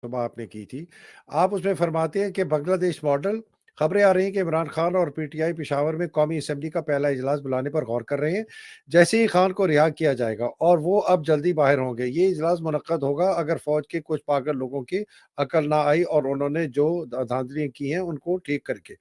सुबह आपने की थी। आप उसमें फरमाते हैं कि बांग्लादेश मॉडल खबरें आ रही हैं कि इमरान खान और पीटीआई पेशावर में कौमी असेंबली का पहला इजलास बुलाने पर गौर कर रहे हैं। जैसे ही खान को रिहा किया जाएगा और वो अब जल्दी बाहर होंगे, ये इजलास मुनक्कद होगा अगर फौज के कुछ पागल लोगों की अकल ना आई और उन्होंने जो धांधलियां की हैं उनको ठीक करके।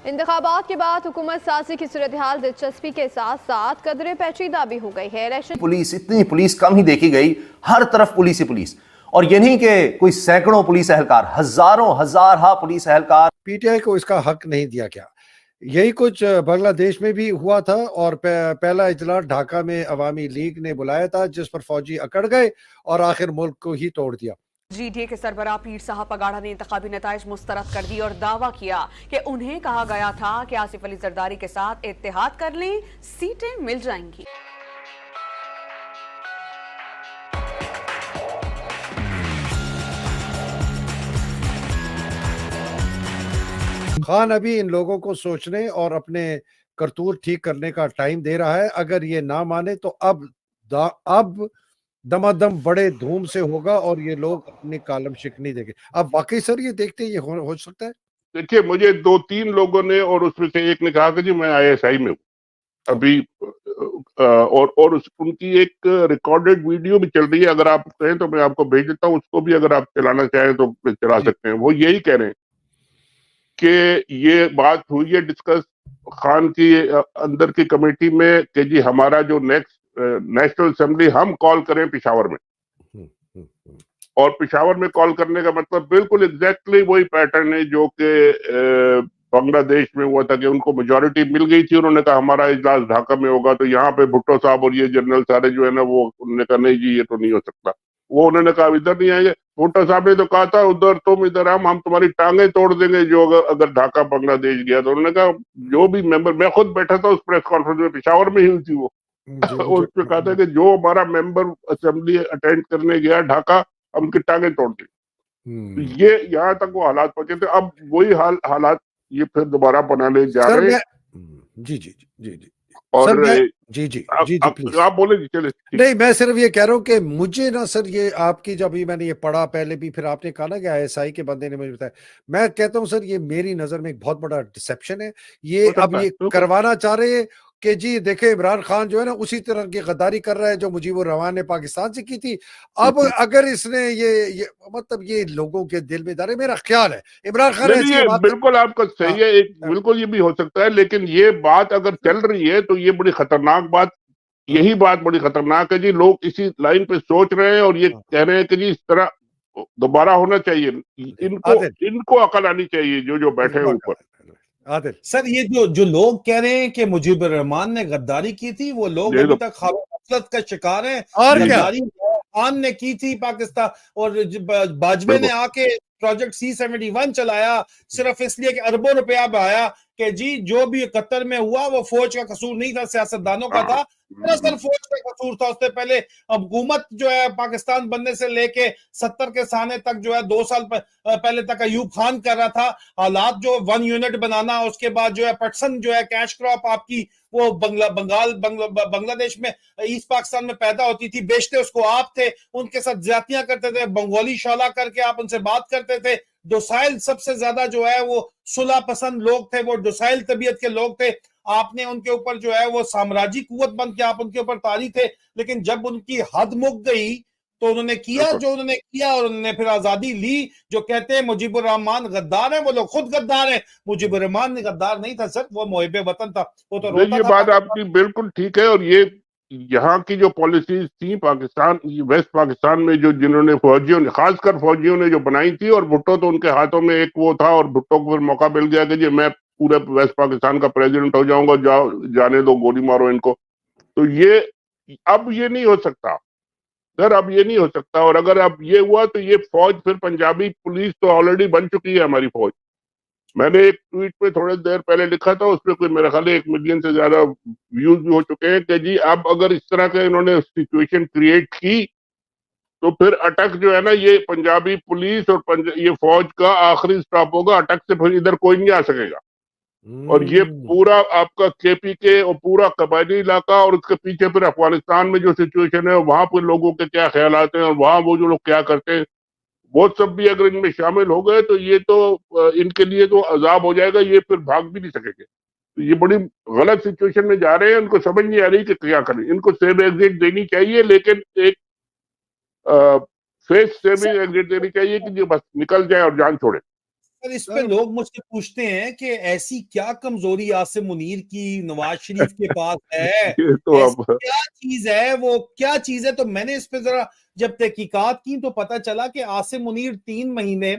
इंतखाबात के बाद हुकूमत साजी की सूरत हाल दिलचस्पी के साथ साथ कदरे पेचीदा भी हो गई है। इलेक्शन पुलिस, इतनी पुलिस कम ही देखी गई, हर तरफ पुलिस ही पुलिस। और ये नहीं कि कोई सैकड़ों पुलिस एहलकार, हजारों हजार पुलिस एहलकार। पीटीआई को इसका हक नहीं दिया गया। यही कुछ बांग्लादेश में भी हुआ था और पहला इजलास ढाका में अवामी लीग ने बुलाया था जिस पर फौजी अकड़ गए और आखिर मुल्क को ही तोड़ दिया। जीडीए के सरबराह पीर साहब पगाड़ा ने इंतखाबी नताइज मुस्तरद कर दी और दावा किया कि उन्हें कहा गया था कि आसिफ अली जरदारी के साथ इत्तेहाद कर लें, सीटें मिल जाएंगी। खान अभी इन लोगों को सोचने और अपने करतूत ठीक करने का टाइम दे रहा है। अगर ये ना माने तो अब दमादम बड़े धूम से होगा और ये लोग अपनी कालम शिकनी देंगे। अब वाकई सर ये देखते हैं ये हो सकता है। देखिए, मुझे 2-3 लोगों ने और उसमें से एक ने कहा कि जी मैं आईएसआई में हूँ अभी, और उनकी एक रिकॉर्डेड वीडियो भी चल रही है। अगर आप कहें तो मैं आपको भेज देता हूँ, उसको भी अगर आप चलाना चाहें तो चला सकते हैं। वो यही कह रहे हैं कि ये बात हुई है डिस्कस खान की अंदर की कमेटी में कि जी हमारा जो नेशनल असेंबली हम कॉल करें पिशावर में। और पिशावर में कॉल करने का मतलब बिल्कुल एग्जैक्टली वही पैटर्न है जो कि बांग्लादेश में हुआ था कि उनको मेजोरिटी मिल गई थी। उन्होंने कहा हमारा इजलास ढाका में होगा, तो यहाँ पे भुट्टो साहब और ये जनरल सारे जो है ना, वो उन्होंने कहा नहीं जी ये तो नहीं हो सकता। वो उन्होंने कहा इधर नहीं आएंगे। भुट्टो साहब ने तो कहा था उधर तुम इधर हम तुम्हारी टांगे तोड़ देंगे जो अगर ढाका बांग्लादेश गया। तो उन्होंने कहा जो भी मेंबर, मैं खुद बैठा था उस प्रेस कॉन्फ्रेंस में, पिशावर में ही हुई थी वो। और उसमें कहा था कि जो हमारा मेंबर असेंबली अटेंड करने गया ढाका, हम उनकी टांगे तोड़ दी। तो ये यहाँ तक वो हालात पहुंचे थे। अब वही हालात ये फिर दोबारा बनाने जा रहे हैं। जी जी जी जी और sir ji ji ji ji please आप बोले जी, चले। नहीं, मैं सिर्फ ये कह रहा हूँ कि मुझे ना सर ये आपकी जब भी मैंने ये पढ़ा पहले भी, फिर आपने कहा ना कि आईएसआई के बंदे ने मुझे बताया, मैं कहता हूँ सर ये मेरी नजर में एक बहुत बड़ा डिसेप्शन है। ये अब ये करवाना चाह रहे हैं कि जी देखे इमरान खान जो है ना उसी तरह की गद्दारी कर रहा है जो मुजीबुर रहमान ने पाकिस्तान से की थी। अब अगर इसने ये मतलब ये लोगों के दिल में डाले, मेरा ख्याल है इमरान खान ऐसी बात बिल्कुल आपका सही है, एक बिल्कुल ये भी हो सकता है। लेकिन ये बात अगर चल रही है तो ये बड़ी खतरनाक बात, यही बात बड़ी खतरनाक है जी। लोग इसी लाइन पे सोच रहे हैं और ये कह रहे हैं कि जी इस तरह दोबारा होना चाहिए। इनको अकल आनी चाहिए जो बैठे हैं ऊपर। सर ये जो लोग कह रहे हैं कि मुजीबुर रहमान ने गद्दारी की थी, वो लोग अभी तक गफलत का शिकार हैं। गद्दारी खान ने की थी पाकिस्तान, और बाजवे ने आके प्रोजेक्ट C-71 चलाया सिर्फ इसलिए कि अरबों रुपया बहाया कि जी जो भी कतर में हुआ वो फौज का कसूर नहीं था, सियासतदानों का था। दरअसल फौज का कसूर था। उससे पहले हुकूमत जो है पाकिस्तान बनने से लेके 70 के साने तक जो है 2 साल पहले तक अयूब खान कर रहा था। हालात जो 1 यूनिट बनाना, उसके बाद जो है पटसन जो है कैश क्रॉप आपकी वो बांग्लादेश में ईस्ट पाकिस्तान में पैदा होती थी, बेचते उसको आप थे, उनके साथ ज्यादतियां करते थे, बंगाली शाला करके आप उनसे बात करते थे। डोसाइल सबसे ज्यादा जो है वो सुलह पसंद लोग थे, वो डोसाइल तबीयत के लोग थे। आपने उनके ऊपर जो है वो साम्राज्य कुवत बन के आप उनके ऊपर तारी थे। लेकिन जब उनकी हद मुक गई तो उन्होंने किया जो उन्होंने किया, और उन्होंने फिर आजादी ली। जो कहते हैं मुजीबुर रहमान गद्दार है, वो लोग खुद गद्दार हैं। मुजीबुर रहमान ने गद्दार नहीं था सर, वो मुहिब्बे वतन था। वो तो रोता ये था। बात आपकी बिल्कुल ठीक है। और ये यहाँ की जो पॉलिसीज थी पाकिस्तान, वेस्ट पाकिस्तान में जो जिन्होंने फौजियों ने, खासकर फौजियों ने जो बनाई थी, और भुट्टो तो उनके हाथों में एक वो था, और भुट्टो को फिर मौका मिल गया कि जी मैं पूरे वेस्ट पाकिस्तान का प्रेसिडेंट हो जाऊंगा, जाओ जाने दो, गोली मारो इनको। तो ये अब ये नहीं हो सकता सर, अब ये नहीं हो सकता। और अगर अब ये हुआ तो ये फौज फिर पंजाबी पुलिस तो ऑलरेडी बन चुकी है हमारी फौज। मैंने एक ट्वीट पे थोड़ी देर पहले लिखा था, उसपे कोई मेरे ख्याल 1 मिलियन से ज्यादा व्यूज भी हो चुके हैं कि जी अब अगर इस तरह का इन्होंने सिचुएशन क्रिएट की तो फिर अटक जो है ना, ये पंजाबी पुलिस और ये फौज का आखिरी स्टॉप होगा। अटक से फिर इधर कोई नहीं आ सकेगा। और ये पूरा आपका KPK और पूरा कबायली इलाका, और उसके पीछे फिर अफगानिस्तान में जो सिचुएशन है, वहां पर लोगों के क्या ख्याल आते हैं और वहां वो जो लोग क्या करते हैं, वो सब भी अगर इनमें शामिल हो गए तो ये तो इनके लिए तो अजाब हो जाएगा, ये फिर भाग भी नहीं सकेंगे। तो ये बड़ी गलत सिचुएशन में जा रहे हैं, उनको समझ नहीं आ रही कि क्या करें। इनको सेफ एग्जिट देनी चाहिए, लेकिन एक फेस सेविंग एग्जिट देनी चाहिए कि जो बस निकल जाए और जान छोड़े। सर इस पे लोग मुझसे पूछते हैं कि ऐसी क्या कमजोरी आसिम मुनीर की नवाज शरीफ के पास है, ये तो अब क्या चीज है, वो क्या चीज है। तो मैंने इस पे जरा जब तहकीकात की तो पता चला कि आसिम मुनीर 3 महीने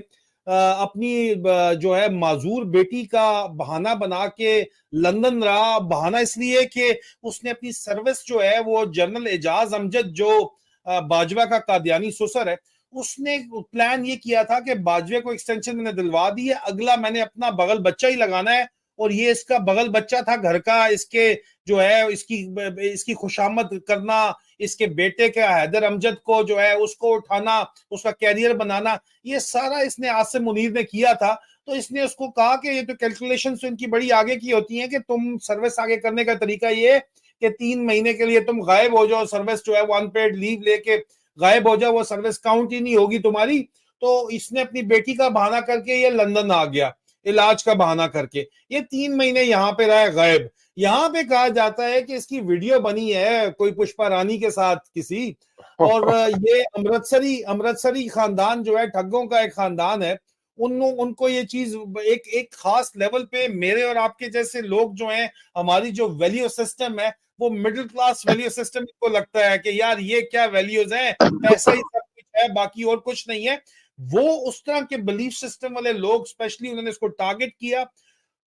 अपनी जो है माजूर बेटी का बहाना बना के लंदन रहा। बहाना इसलिए कि उसने अपनी सर्विस जो है वो जनरल एजाज अमजद जो बाजवा का कादियानी ससुर है, उसने प्लान ये किया था कि बाजवे को एक्सटेंशन मैंने दिलवा दी है, अगला मैंने अपना बगल बच्चा ही लगाना है। और ये इसका बगल बच्चा था घर का, इसके जो है इसकी खुशामद करना, इसके बेटे के हैदर अमजद को जो है उसको उठाना, उसका कैरियर बनाना, ये सारा इसने आसिम मुनीर ने किया था। तो इसने उसको कहा कि ये तो कैलकुलेशन तो इनकी बड़ी आगे की होती हैं कि तुम सर्विस आगे करने का तरीका ये कि 3 महीने के लिए तुम गायब हो जाओ, सर्विस जो है वो अनपेड लीव लेके गायब हो जाओ, वो सर्विस काउंट ही नहीं होगी तुम्हारी। तो इसने अपनी बेटी का बहाना करके ये लंदन आ गया, इलाज का बहाना करके। ये 3 महीने यहाँ पे रहा गायब। यहाँ पे कहा जाता है कि इसकी वीडियो बनी है कोई पुष्पा रानी के साथ किसी, और ये अमृतसरी खानदान जो है, ठग्गों का एक खानदान है, उनको ये चीज एक खास लेवल पे मेरे और आपके जैसे लोग जो हैं, हमारी जो वैल्यू सिस्टम है वो मिडिल क्लास वैल्यू सिस्टम को लगता है कि यार ये क्या वैल्यूज हैं, पैसा ही सब कुछ है, बाकी और कुछ नहीं है। वो उस तरह के बिलीफ सिस्टम वाले लोग स्पेशली उन्होंने इसको टारगेट किया।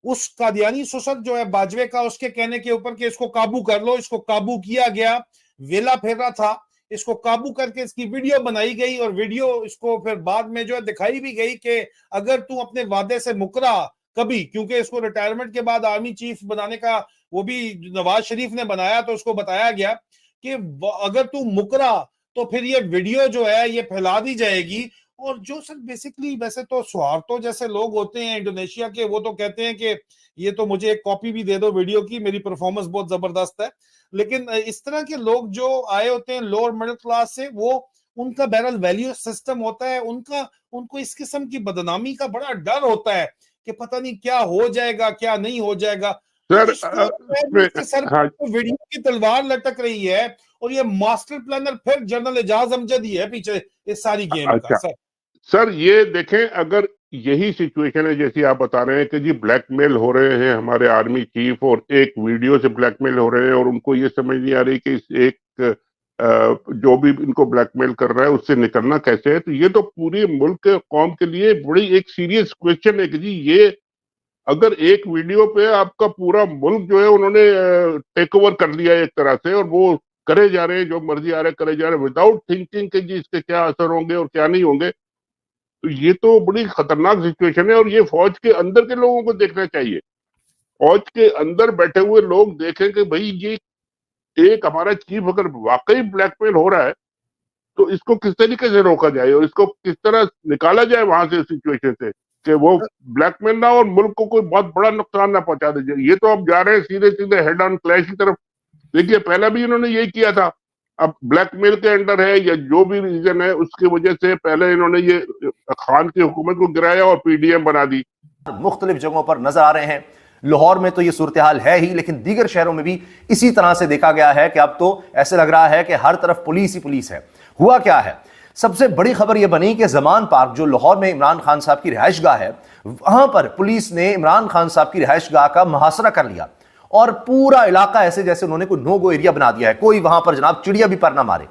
उस कादियानी ससुर जो है बाजवे का, उसके कहने के ऊपर कि इसको काबू कर लो, इसको काबू किया गया, वेला फेरा था, इसको काबू करके इसकी वीडियो बनाई गई और वीडियो इसको फिर बाद में जो है दिखाई भी गई कि अगर तू अपने वादे से मुकरा कभी, क्योंकि इसको रिटायरमेंट के बाद आर्मी चीफ बनाने का वो भी नवाज शरीफ ने बनाया, तो उसको बताया गया कि अगर तू मुकरा तो फिर ये वीडियो जो है ये फैला दी जाएगी। और जो सर बेसिकली वैसे तो स्वार्थो जैसे लोग होते हैं इंडोनेशिया के, वो तो कहते हैं कि ये तो मुझे एक कॉपी भी दे दो वीडियो की, मेरी परफॉर्मेंस बहुत जबरदस्त है। लेकिन इस तरह के लोग जो आए होते हैं लोअर मिडिल क्लास से, वो उनका बहरहाल वैल्यू सिस्टम होता है, उनको इस किस्म की बदनामी का बड़ा डर होता है कि पता नहीं क्या हो जाएगा क्या नहीं हो जाएगा। सर सर वीडियो की तलवार लटक रही है और ये मास्टर प्लानर फिर जनरल एजाज अमजद ही है पीछे इस सारी गेम का। सर ये देखें, अगर यही सिचुएशन है जैसी आप बता रहे हैं कि जी ब्लैकमेल हो रहे हैं हमारे आर्मी चीफ और एक वीडियो से ब्लैकमेल हो रहे हैं और उनको ये समझ नहीं आ रही कि इस एक जो भी इनको ब्लैकमेल कर रहा है उससे निकलना कैसे है, तो ये तो पूरी मुल्क कौम के लिए बड़ी एक सीरियस क्वेश्चन है कि जी ये अगर एक वीडियो पे आपका पूरा मुल्क जो है उन्होंने टेक ओवर कर लिया एक तरह से और वो करे जा रहे हैं जो मर्जी आ रहे करे जा रहे हैं विदाउट थिंकिंग कि जी इसके क्या असर होंगे और क्या नहीं होंगे, तो ये तो बड़ी खतरनाक सिचुएशन है। और ये फौज के अंदर के लोगों को देखना चाहिए, फौज के अंदर बैठे हुए लोग देखें कि भाई ये एक हमारा चीफ अगर वाकई ब्लैकमेल हो रहा है तो इसको किस तरीके से रोका जाए और इसको किस तरह निकाला जाए वहां से सिचुएशन से कि वो ब्लैकमेल ना और मुल्क को कोई बहुत बड़ा नुकसान ना पहुंचा दे। ये तो अब जा रहे हैं सीधे सीधे हेड ऑन क्लैश की तरफ। देखिए पहले भी इन्होंने यही किया था, अब ब्लैकमेल के अंडर है या जो भी रीजन है उसकी वजह से पहले इन्होंने ये खान की हुकूमत को गिराया और पीडीएम बना दी। मुख्तलिफ जगहों पर नजर आ रहे हैं, लाहौर में तो ये सूरत हाल है ही, लेकिन दीगर शहरों में भी इसी तरह से देखा गया है कि अब तो ऐसे लग रहा है कि हर तरफ पुलिस ही पुलिस है। हुआ क्या है, सबसे बड़ी खबर यह बनी कि जमान पार्क जो लाहौर में इमरान खान साहब की रिहाइशगाह है, वहां पर पुलिस ने इमरान खान साहब की रिहाइशगाह का मुहासरा कर लिया और पूरा इलाका ऐसे जैसे उन्होंने कोई नो गो एरिया बना दिया है, कोई वहां पर जनाब चिड़िया भी पर ना मारे।